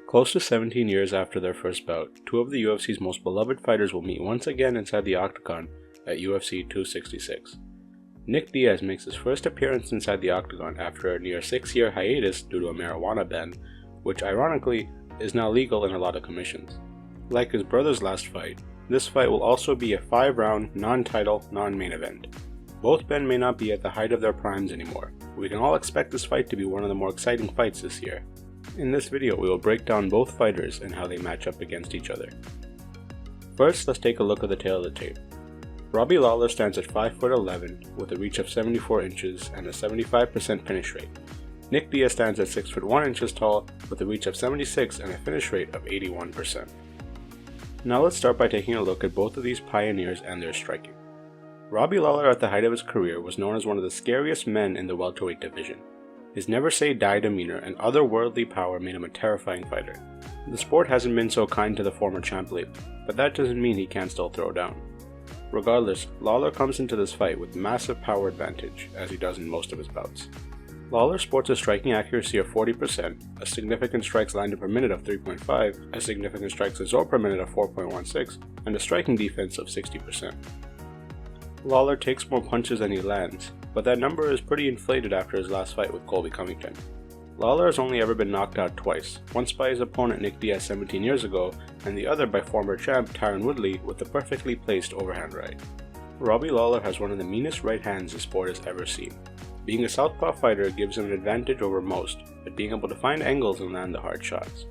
Close to 17 years after their first bout, two of the UFC's most beloved fighters will meet once again inside the octagon at UFC 266. Nick Diaz makes his first appearance inside the octagon after a near 6-year hiatus due to a marijuana ban, which ironically is now legal in a lot of commissions. Like his brother's last fight, this fight will also be a 5-round, non-title, non-main event. Both men may not be at the height of their primes anymore, but we can all expect this fight to be one of the more exciting fights this year. In this video, we will break down both fighters and how they match up against each other. First, let's take a look at the tail of the tape. Robbie Lawler stands at 5'11" with a reach of 74 inches and a 75% finish rate. Nick Diaz stands at 6'1" inches tall with a reach of 76 and a finish rate of 81%. Now let's start by taking a look at both of these pioneers and their striking. Robbie Lawler at the height of his career was known as one of the scariest men in the welterweight division. His never-say-die demeanor and otherworldly power made him a terrifying fighter. The sport hasn't been so kind to the former champ lately, but that doesn't mean he can't still throw down. Regardless, Lawler comes into this fight with massive power advantage, as he does in most of his bouts. Lawler sports a striking accuracy of 40%, a significant strikes landed per minute of 3.5, a significant strikes absorbed per minute of 4.16, and a striking defense of 60%. Lawler takes more punches than he lands, but that number is pretty inflated after his last fight with Colby Covington. Lawler has only ever been knocked out twice, once by his opponent Nick Diaz 17 years ago, and the other by former champ Tyron Woodley with a perfectly placed overhand right. Robbie Lawler has one of the meanest right hands the sport has ever seen. Being a southpaw fighter gives him an advantage over most, but being able to find angles and land the hard shots.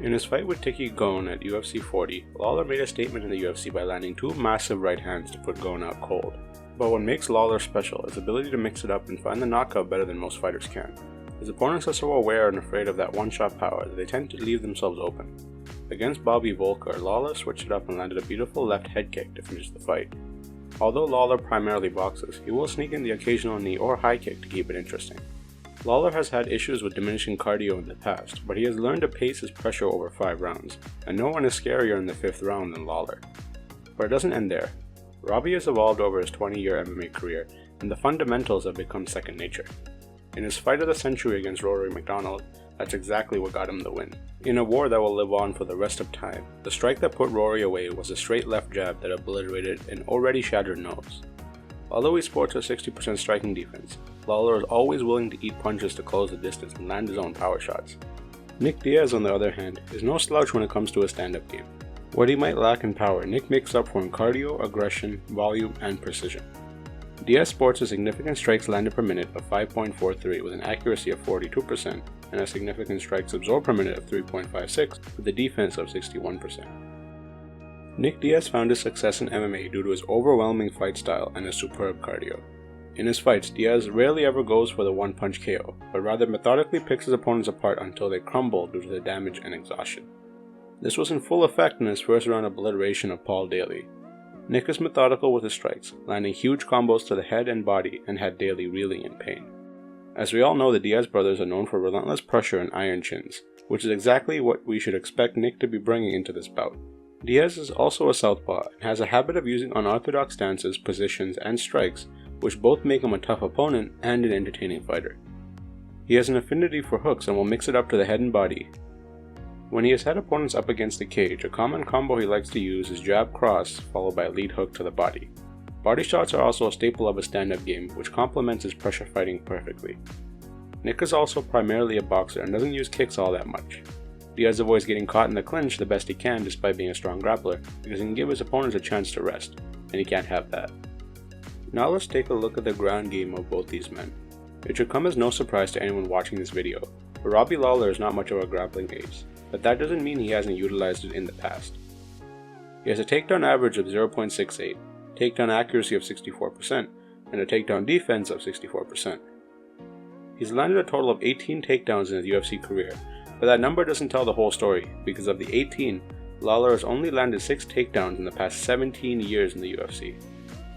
In his fight with Tiki Gon at UFC 40, Lawler made a statement in the UFC by landing two massive right hands to put Gon out cold. But what makes Lawler special is his ability to mix it up and find the knockout better than most fighters can. His opponents are so aware and afraid of that one-shot power that they tend to leave themselves open. Against Bobby Volker, Lawler switched it up and landed a beautiful left head kick to finish the fight. Although Lawler primarily boxes, he will sneak in the occasional knee or high kick to keep it interesting. Lawler has had issues with diminishing cardio in the past, but he has learned to pace his pressure over 5 rounds, and no one is scarier in the 5th round than Lawler. But it doesn't end there. Robbie has evolved over his 20-year MMA career, and the fundamentals have become second nature. In his fight of the century against Rory McDonald, that's exactly what got him the win. In a war that will live on for the rest of time, the strike that put Rory away was a straight left jab that obliterated an already shattered nose. Although he sports a 60% striking defense, Lawler is always willing to eat punches to close the distance and land his own power shots. Nick Diaz, on the other hand, is no slouch when it comes to his stand-up game. What he might lack in power, Nick makes up for in cardio, aggression, volume, and precision. Diaz sports a significant strikes landed per minute of 5.43 with an accuracy of 42% and a significant strikes absorbed per minute of 3.56 with a defense of 61%. Nick Diaz found his success in MMA due to his overwhelming fight style and his superb cardio. In his fights, Diaz rarely ever goes for the one-punch KO, but rather methodically picks his opponents apart until they crumble due to the damage and exhaustion. This was in full effect in his first round obliteration of Paul Daly. Nick is methodical with his strikes, landing huge combos to the head and body and had Daly reeling in pain. As we all know, the Diaz brothers are known for relentless pressure and iron chins, which is exactly what we should expect Nick to be bringing into this bout. Diaz is also a southpaw and has a habit of using unorthodox stances, positions, and strikes, which both make him a tough opponent and an entertaining fighter. He has an affinity for hooks and will mix it up to the head and body. When he has had opponents up against the cage, a common combo he likes to use is jab cross followed by lead hook to the body. Body shots are also a staple of his stand-up game, which complements his pressure fighting perfectly. Nick is also primarily a boxer and doesn't use kicks all that much. Diaz avoids getting caught in the clinch the best he can despite being a strong grappler, because he can give his opponents a chance to rest, and he can't have that. Now let's take a look at the ground game of both these men. It should come as no surprise to anyone watching this video, but Robbie Lawler is not much of a grappling ace, but that doesn't mean he hasn't utilized it in the past. He has a takedown average of 0.68, takedown accuracy of 64%, and a takedown defense of 64%. He's landed a total of 18 takedowns in his UFC career, but that number doesn't tell the whole story, because of the 18, Lawler has only landed 6 takedowns in the past 17 years in the UFC.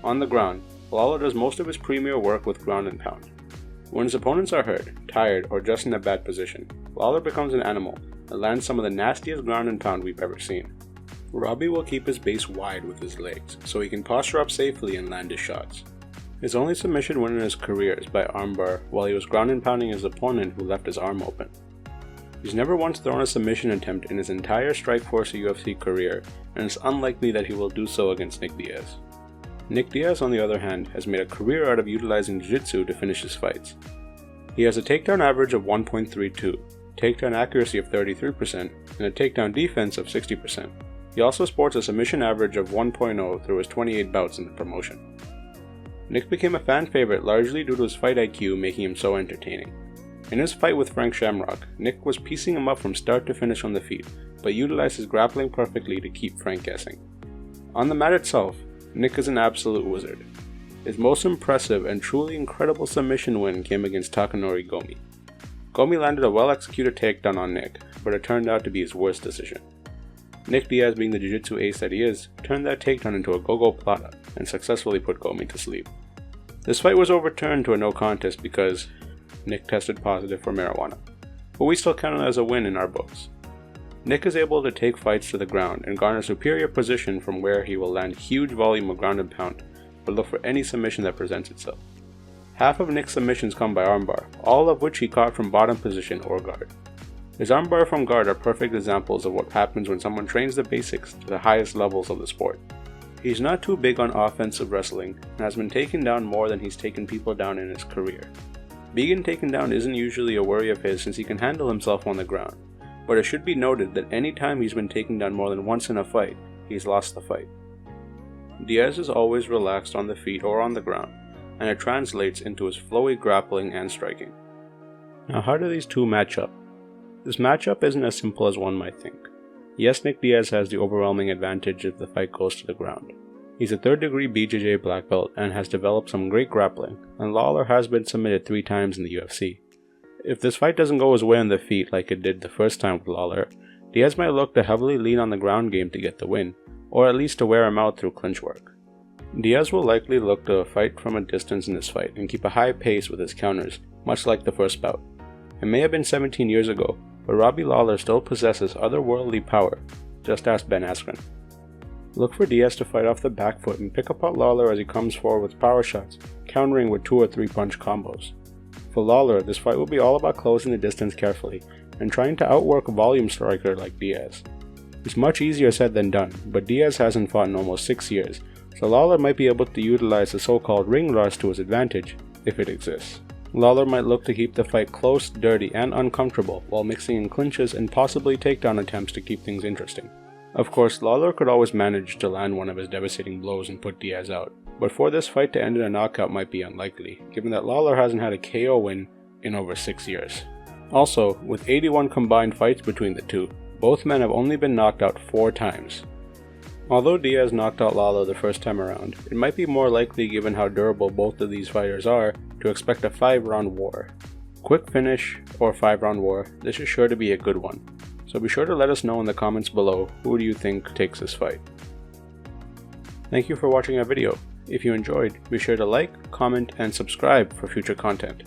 On the ground, Lawler does most of his premier work with ground and pound. When his opponents are hurt, tired, or just in a bad position, Lawler becomes an animal and lands some of the nastiest ground and pound we've ever seen. Robbie will keep his base wide with his legs, so he can posture up safely and land his shots. His only submission win in his career is by armbar while he was ground and pounding his opponent who left his arm open. He's never once thrown a submission attempt in his entire Strikeforce UFC career, and it's unlikely that he will do so against Nick Diaz. Nick Diaz, on the other hand, has made a career out of utilizing jiu-jitsu to finish his fights. He has a takedown average of 1.32, takedown accuracy of 33%, and a takedown defense of 60%. He also sports a submission average of 1.0 through his 28 bouts in the promotion. Nick became a fan favorite largely due to his fight IQ making him so entertaining. In his fight with Frank Shamrock, Nick was piecing him up from start to finish on the feet, but utilized his grappling perfectly to keep Frank guessing. On the mat itself, Nick is an absolute wizard. His most impressive and truly incredible submission win came against Takanori Gomi. Gomi landed a well-executed takedown on Nick, but it turned out to be his worst decision. Nick Diaz, being the jiu-jitsu ace that he is, turned that takedown into a go-go plata and successfully put Gomi to sleep. This fight was overturned to a no contest because Nick tested positive for marijuana, but we still count it as a win in our books. Nick is able to take fights to the ground and garner superior position from where he will land huge volume of ground and pound, but look for any submission that presents itself. Half of Nick's submissions come by armbar, all of which he caught from bottom position or guard. His armbar from guard are perfect examples of what happens when someone trains the basics to the highest levels of the sport. He's not too big on offensive wrestling and has been taken down more than he's taken people down in his career. Being taken down isn't usually a worry of his since he can handle himself on the ground, but it should be noted that any time he's been taken down more than once in a fight, he's lost the fight. Diaz is always relaxed on the feet or on the ground, and it translates into his flowy grappling and striking. Now, how do these two match up? This matchup isn't as simple as one might think. Yes, Nick Diaz has the overwhelming advantage if the fight goes to the ground. He's a 3rd degree BJJ black belt and has developed some great grappling, and Lawler has been submitted 3 times in the UFC. If this fight doesn't go his way on the feet like it did the first time with Lawler, Diaz might look to heavily lean on the ground game to get the win, or at least to wear him out through clinch work. Diaz will likely look to fight from a distance in this fight and keep a high pace with his counters, much like the first bout. It may have been 17 years ago, but Robbie Lawler still possesses otherworldly power, just ask Ben Askren. Look for Diaz to fight off the back foot and pick apart Lawler as he comes forward with power shots, countering with 2 or 3 punch combos. For Lawler, this fight will be all about closing the distance carefully and trying to outwork a volume striker like Diaz. It's much easier said than done, but Diaz hasn't fought in almost 6 years, so Lawler might be able to utilize the so-called ring rust to his advantage, if it exists. Lawler might look to keep the fight close, dirty, and uncomfortable while mixing in clinches and possibly takedown attempts to keep things interesting. Of course, Lawler could always manage to land one of his devastating blows and put Diaz out, but for this fight to end in a knockout might be unlikely, given that Lawler hasn't had a KO win in over 6 years. Also, with 81 combined fights between the two, both men have only been knocked out 4 times. Although Diaz knocked out Lawler the first time around, it might be more likely, given how durable both of these fighters are, to expect a 5-round war. Quick finish or 5-round war, this is sure to be a good one. So be sure to let us know in the comments below who do you think takes this fight. Thank you for watching our video. If you enjoyed, be sure to like, comment, and subscribe for future content.